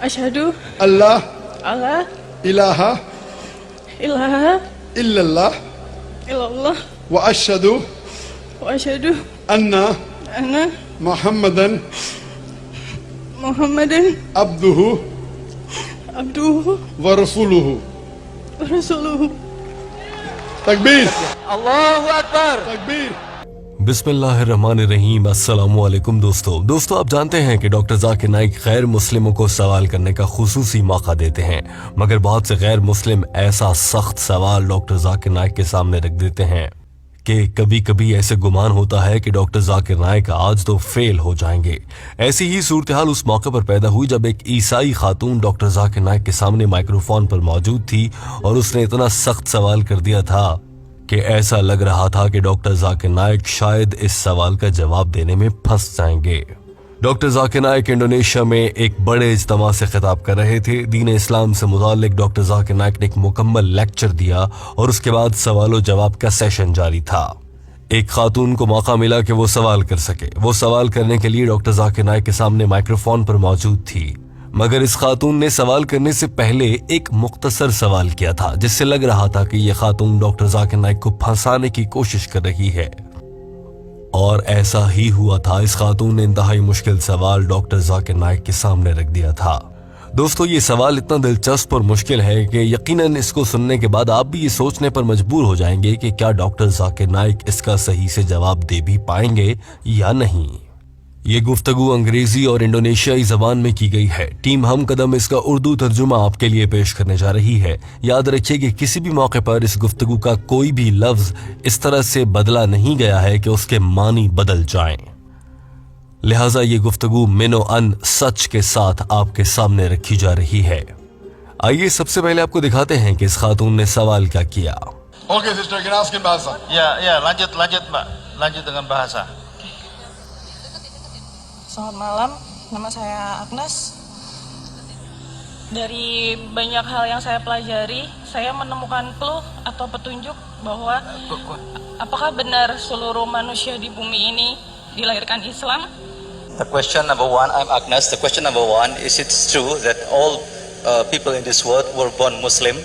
Asyhadu Allah alla ilaha ilaha illallah illallah wa asyhadu wa asyhadu anna anna Muhammadan Muhammadan abduhu abduhu wa rasuluhu. wa rasuluhu. Takbir. Allahu Akbar. Takbir. बिस्मिल्लाहिर्रहमानिर्रहीम। अस्सलामुअलैकुम दोस्तों आप जानते हैं कि doctor Zakir Naik गैर मुस्लिमों को सवाल करने का खुसूसी मौका देते हैं, मगर बहुत से गैर मुस्लिम ऐसा सख्त सवाल डॉक्टर जाकिर नाइक के सामने रख देते हैं कि कभी कभी ऐसे गुमान होता है कि डॉक्टर जाकिर नाइक आज तो फेल हो जाएंगे। ऐसी ही सूरत हाल उस मौके पर पैदा हुई जब एक ईसाई खातून डॉक्टर जाकिर नाइक के सामने माइक्रोफोन पर मौजूद थी और उसने इतना सख्त सवाल कर दिया था कि ऐसा लग रहा था कि डॉक्टर जाकिर नाइक शायद इस सवाल का जवाब देने में फंस जाएंगे। डॉक्टर जाकिर नाइक इंडोनेशिया में एक बड़े इज्तिमा से खिताब कर रहे थे। दीन इस्लाम से मुताल्लिक डॉक्टर जाकिर नाइक ने एक मुकम्मल लेक्चर दिया और उसके बाद सवाल जवाब का सेशन जारी था। एक खातून को मौका मिला कि वो सवाल कर सके। वो सवाल करने के लिए डॉक्टर जाकिर नाइक के सामने माइक्रोफोन पर मौजूद थी, मगर इस खातून ने सवाल करने से पहले एक मुख्तसर सवाल किया था जिससे लग रहा था कि यह खातून डॉक्टर जाकिर नाइक को फंसाने की कोशिश कर रही है, और ऐसा ही हुआ था। इस खातून ने इंतहाई मुश्किल सवाल डॉक्टर जाकिर नाइक के सामने रख दिया था। दोस्तों, ये सवाल इतना दिलचस्प और मुश्किल है कि यकीनन इसको सुनने के बाद आप भी ये सोचने पर मजबूर हो जाएंगे कि क्या डॉक्टर जाकिर नाइक इसका सही से जवाब दे भी पाएंगे या नहीं। ये गुफ्तगू अंग्रेजी और इंडोनेशियाई जबान में की गई है। टीम हम कदम इसका उर्दू तर्जुमा आपके लिए पेश करने जा रही है। याद रखिए कि किसी भी मौके पर इस गुफ्तगू का कोई भी लफ्ज इस तरह से बदला नहीं गया है कि उसके मानी बदल जाएं। लिहाजा ये गुफ्तगू मिनो अन सच के साथ आपके सामने रखी जा रही है। आइए सबसे पहले आपको दिखाते हैं कि इस खातून ने सवाल क्या किया। Okay, sister, you can ask in bahasa. Ya, lanjut Mbak. Lanjut dengan bahasa. Selamat malam, nama saya Agnes. Dari banyak hal yang saya pelajari, saya menemukan clue atau petunjuk bahwa apakah benar seluruh manusia di bumi ini dilahirkan Islam? The question number one, I'm Agnes. The question number one, is it true that all people in this world were born Muslim?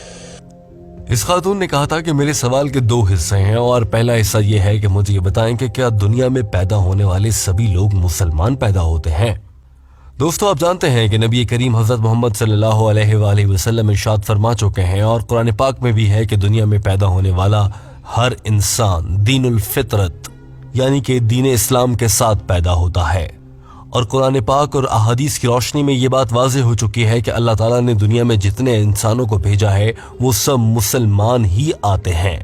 इस खातून ने कहा था कि मेरे सवाल के दो हिस्से हैं और पहला हिस्सा ये है कि मुझे ये बताएं कि क्या दुनिया में पैदा होने वाले सभी लोग मुसलमान पैदा होते हैं। दोस्तों, आप जानते हैं कि नबी करीम हजरत मोहम्मद सल्लल्लाहु अलैहि वसल्लम इरशाद फरमा चुके हैं और कुरान पाक में भी है कि दुनिया में पैदा होने वाला हर इंसान दीनुल फितरत यानी कि दीन इस्लाम के साथ पैदा होता है। और कुरान पाक और अहादीस की रोशनी में ये बात वाज़ेह हो चुकी है कि अल्लाह ताला ने दुनिया में जितने इंसानों को भेजा है वो सब मुसलमान ही आते हैं।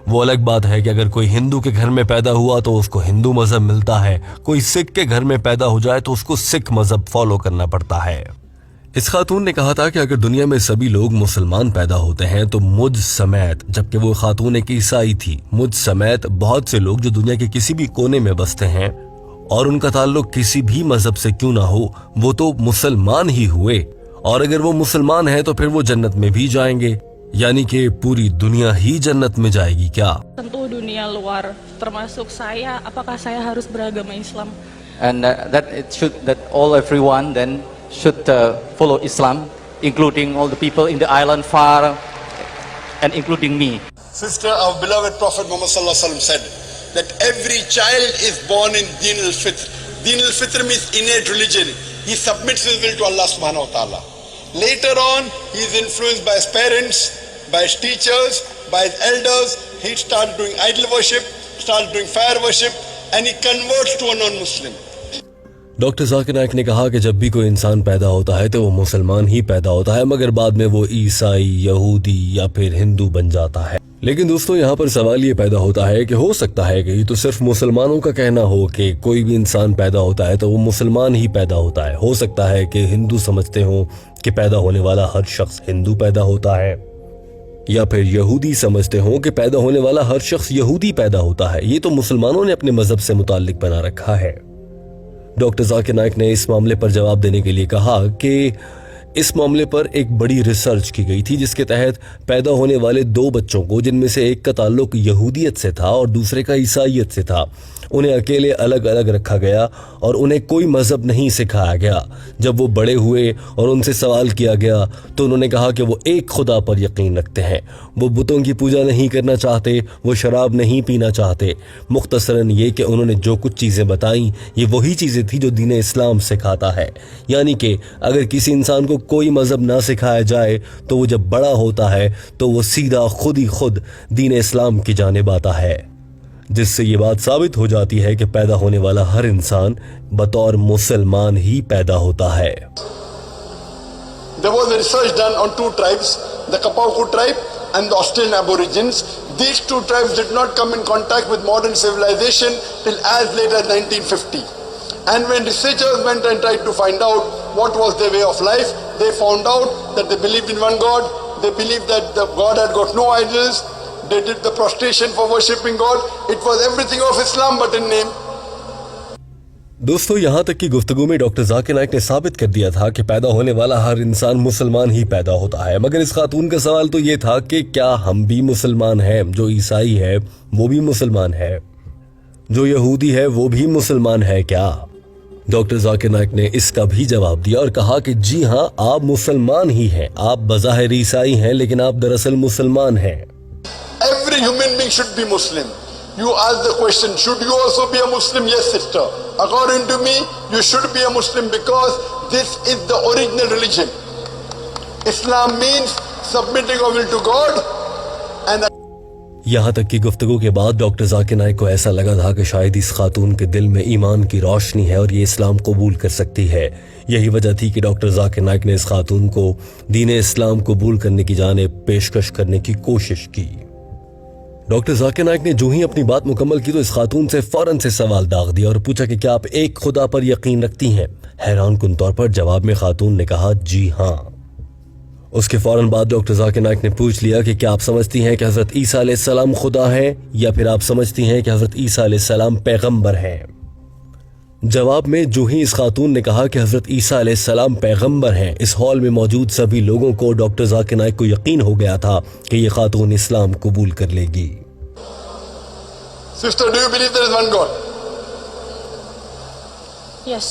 वो अलग बात है कि अगर कोई हिंदू के घर में पैदा हुआ तो उसको हिंदू मजहब मिलता है, कोई सिख के घर में पैदा हो जाए तो उसको सिख मजहब फॉलो करना पड़ता है। इस खातून ने कहा था कि अगर दुनिया में सभी लोग मुसलमान पैदा होते हैं तो मुझ समेत, जबकि वो खातून एक ईसाई थी, मुझ समेत बहुत से लोग जो दुनिया के किसी भी कोने में बसते हैं और उनका ताल्लुक किसी भी मजहब से क्यों ना हो, वो तो मुसलमान ही हुए, और अगर वो मुसलमान है तो फिर वो जन्नत में भी जाएंगे, यानी कि पूरी दुनिया ही जन्नत में जाएगी। क्या Tentu dunia luar, termasuk saya. Apakah saya harus beragama Islam? And that everyone then should follow Islam, including all the people in the island far, and including me. Sister, our beloved Prophet Muhammad sallallahu alaihi wasallam said that every child is born in Deen al-Fitr. Deen al-Fitr means innate religion. He submits his will to Allah subhanahu wa ta'ala. Later on, he is influenced by his parents, by his teachers, by his elders. He starts doing idol worship, starts doing fire worship, and he converts to a non-Muslim. Doctor Zakir Naik ने कहा कि जब भी कोई इंसान पैदा होता है तो वो मुसलमान ही पैदा होता है, मगर बाद में वो ईसाई, यहूदी या फिर हिंदू बन जाता है। लेकिन दोस्तों, यहाँ पर सवाल ये पैदा होता है कि हो सकता है कि तो सिर्फ मुसलमानों का कहना हो कि कोई भी इंसान पैदा होता है तो वो मुसलमान ही पैदा होता है। हो सकता है कि हिंदू समझते हो कि पैदा होने वाला हर शख्स हिंदू पैदा होता है, या फिर यहूदी समझते हो कि पैदा होने वाला हर शख्स यहूदी पैदा होता है। ये तो मुसलमानों ने अपने मजहब से मुताल्लिक बना रखा है। डॉक्टर जाकिर नाइक ने इस मामले पर जवाब देने के लिए कहा कि इस मामले पर एक बड़ी रिसर्च की गई थी जिसके तहत पैदा होने वाले 2 बच्चों को, जिनमें से एक का ताल्लुक यहूदियत से था और दूसरे का ईसाइयत से था, उन्हें अकेले अलग अलग रखा गया और उन्हें कोई मजहब नहीं सिखाया गया। जब वो बड़े हुए और उनसे सवाल किया गया तो उन्होंने कहा कि वो एक खुदा पर यकीन रखते हैं, वो बुतों की पूजा नहीं करना चाहते, वो शराब नहीं पीना चाहते। मुख्तसरन ये कि उन्होंने जो कुछ चीज़ें बताई ये वही चीज़ें थी जो दीन इस्लाम सिखाता है। यानी कि अगर किसी इंसान को कोई मजहब ना सिखाया जाए तो वो जब बड़ा होता है तो वो सीधा खुद ही खुद दीन इस्लाम की जानिब आता है, जिससे ये बात साबित हो जाती है कि पैदा होने वाला हर इंसान बतौर मुसलमान ही पैदा होता है। There was a research done on 2 tribes, the Kapauku tribe and the Australian Aborigines. These 2 tribes did not come in contact with modern civilization till as late as 1950. And when researchers went and tried to find out what was their way of life, they found out that they believed in one God, they believed that the God had got no idols, they did the prostration for worshipping God. It was everything of Islam but in name. दोस्तों, यहाँ तक की गुफ्तगू में doctor Zakir Naik ने साबित कर दिया था कि पैदा होने वाला हर इंसान मुसलमान ही पैदा होता है। मगर इस खातून का सवाल तो ये था कि क्या हम भी मुसलमान हैं? जो ईसाई है वो भी मुसलमान है, जो यहूदी है वो भी मुसलमान है क्या? डॉक्टर जाकिर नाइक ने इसका भी जवाब दिया और कहा कि जी हाँ, आप मुसलमान ही हैं। आप बज़ाहिर ईसाई हैं लेकिन आप दरअसल मुसलमान हैं। Every human being should be Muslim. You ask the question, should you also be a Muslim? Yes, sister. According to me, you should be a Muslim because this is the original religion. Islam means submitting our will to God and यहाँ तक की गुफ्तगू के बाद doctor Zakir Naik को ऐसा लगा था कि शायद इस खातून के दिल में ईमान की रोशनी है और ये इस्लाम कबूल कर सकती है। यही वजह थी कि डॉक्टर जाकिर नाइक ने इस खातून को दीन इस्लाम कबूल करने की जानिब पेशकश करने की कोशिश की। डॉक्टर जाकिर नाइक ने जो ही अपनी बात मुकम्मल की तो इस खातून से फौरन से सवाल दाग दिया और पूछा कि क्या आप एक खुदा पर यकीन रखती हैं? हैरान कुन तौर पर जवाब में खातून ने कहा जी हाँ। उसके फौरन बाद डॉक्टर जाकिर नाइक ने पूछ लिया कि क्या आप समझती हैं कि हजरत ईसा अलैहिस्सलाम खुदा है या फिर आप समझती हैं कि हजरत ईसा अलैहिस्सलाम पैगंबर हैं? जवाब में जो ही इस खातून ने कहा कि हजरत ईसा अलैहिस्सलाम पैगंबर हैं, इस हॉल में मौजूद सभी लोगों को डॉक्टर जाकिर नाइक को यकीन हो गया था कि ये खातून इस्लाम कबूल कर लेगी। sister, do you believe there is one God? Yes.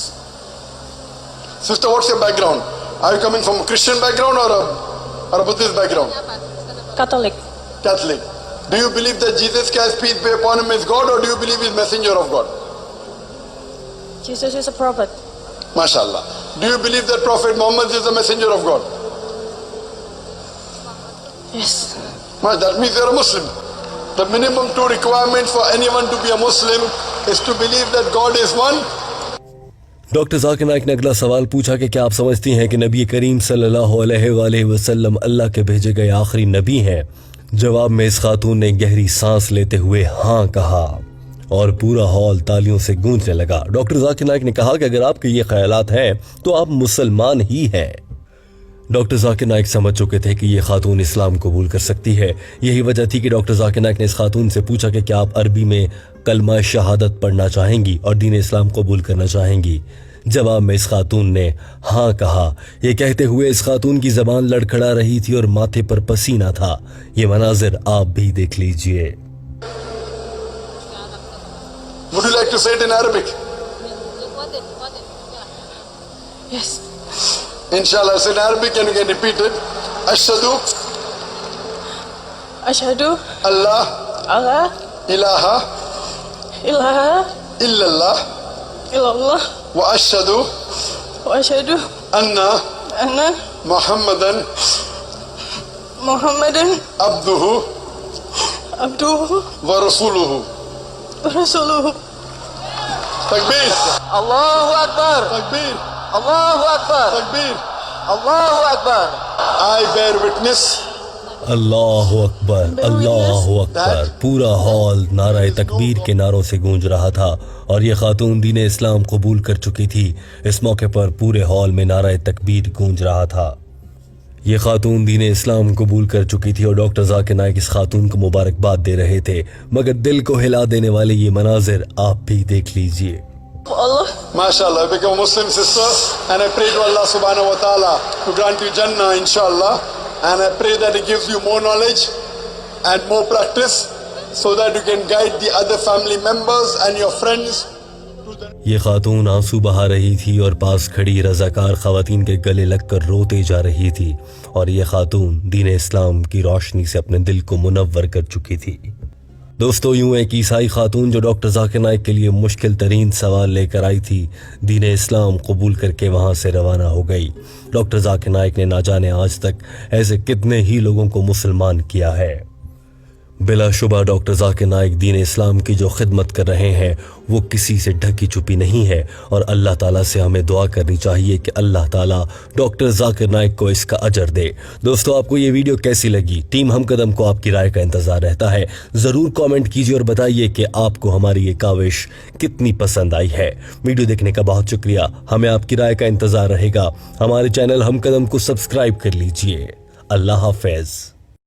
Sister, what's your background? Are you coming from a Christian background or a Buddhist background? Catholic. Catholic. Do you believe that Jesus Christ, peace be upon him, is God, or do you believe he is messenger of God? Jesus is a prophet. MashaAllah. Do you believe that Prophet Muhammad is a messenger of God? Yes. That means you are a Muslim. The minimum 2 requirements for anyone to be a Muslim is to believe that God is one. Doctor Zakir Naik ने अगला सवाल पूछा कि क्या आप समझती हैं कि नबी करीम सल्लल्लाहु अलैहि वसल्लम अल्लाह के भेजे गए आखिरी नबी हैं? जवाब में इस खातून ने गहरी सांस लेते हुए हाँ कहा और पूरा हॉल तालियों से गूंजने लगा। डॉक्टर जाकिर नाइक ने कहा कि अगर आपके ये ख्यालात हैं तो आप मुसलमान ही हैं। डॉक्टर जाकिर नाइक समझ चुके थे कि ये खातून इस्लाम कबूल कर सकती है। यही वजह थी कि डॉक्टर जाकिर नाइक ने इस खातून से पूछा कि क्या आप अरबी में कलमा शहादत पढ़ना चाहेंगी और दीन इस्लाम कबूल करना चाहेंगी? जवाब में इस खातून ने हाँ कहा। ये कहते हुए इस खातून की जबान लड़खड़ा रही थी और माथे पर पसीना था। ये मनाजिर आप भी देख लीजिए। Would you like to say it in Arabic? Yes. Inshallah, it's in Arabic and you can repeat it. Ashhadu Ashhadu Allah Allah ilaha ilaha illallah illallah wa ashhadu wa ashhadu anna anna Muhammadan Muhammadan abduhu abduhu wa rasuluhu. wa rasuluhu. Takbir. Allahu Akbar. Takbir. Allahu Akbar. Takbir. Allahu Akbar. I bear witness अल्लाह अकबर, अल्लाह अकबर। पूरा hall नाराए तकबीर के नारों से गूंज रहा था और ये खातून दीन इस्लाम कबूल कर चुकी थी। इस मौके पर पूरे हॉल में नाराए तकबीर गूंज रहा था। ये खातून दीन इस्लाम कबूल कर चुकी थी और डॉक्टर जाकिर नाइक इस खातून को मुबारकबाद दे रहे थे। मगर दिल को हिला देने वाले ये मनाजिर आप भी देख लीजिए। Allah. MashaAllah, you become a Muslim sister, and I pray to Allah subhanahu wa ta'ala to grant you Jannah, inshallah. And I pray that He gives you more knowledge and more practice so that you can guide the other family members and your friends. ये खातून आंसू बहा रही थी और पास खड़ी रज़ाकार ख़वातीन के गले लगकर रोते जा रही थी, और ये खातून दीन इस्लाम की रोशनी से अपने दिल को मुनव्वर कर चुकी थी। दोस्तों, यूं एक ईसाई खातून जो डॉक्टर जाकिर नाइक के लिए मुश्किल तरीन सवाल लेकर आई थी, दीन इस्लाम कबूल करके वहां से रवाना हो गई। डॉक्टर जाकिर नाइक ने ना जाने आज तक ऐसे कितने ही लोगों को मुसलमान किया है। बिलाशुबा डॉक्टर जाकिर नाइक दीन इस्लाम की जो खिदमत कर रहे हैं वो किसी से ढकी छुपी नहीं है, और अल्लाह ताला से हमें दुआ करनी चाहिए कि अल्लाह ताला डॉक्टर जाकिर नाइक को इसका अजर दे। दोस्तों, आपको ये वीडियो कैसी लगी? टीम हम कदम को आपकी राय का इंतजार रहता है। ज़रूर कमेंट कीजिए और बताइए कि आपको हमारी ये काविश कितनी पसंद आई है। वीडियो देखने का बहुत शुक्रिया। हमें आपकी राय का इंतजार रहेगा। हमारे चैनल हम कदम को सब्सक्राइब कर लीजिए। अल्लाह हाफिज।